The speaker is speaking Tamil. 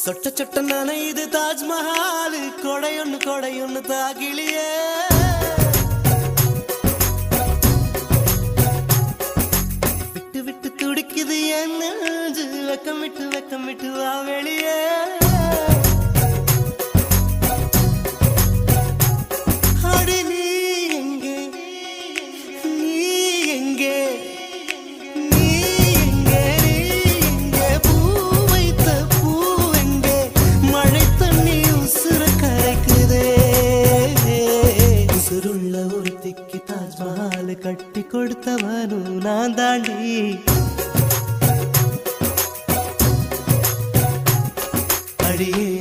சொட்ட சொட்ட நனையுது தாஜ்மஹால் கொடையொன்னு தாகிலியே விட்டு விட்டு துடிக்குது என் நெஞ்சு வெக்கம் விட்டு வா வெளியே அடி நீ எங்கே நீ எங்கே தாஜ்மஹால் கட்டி கொடுத்தவனும் நான் தாண்டி அடியே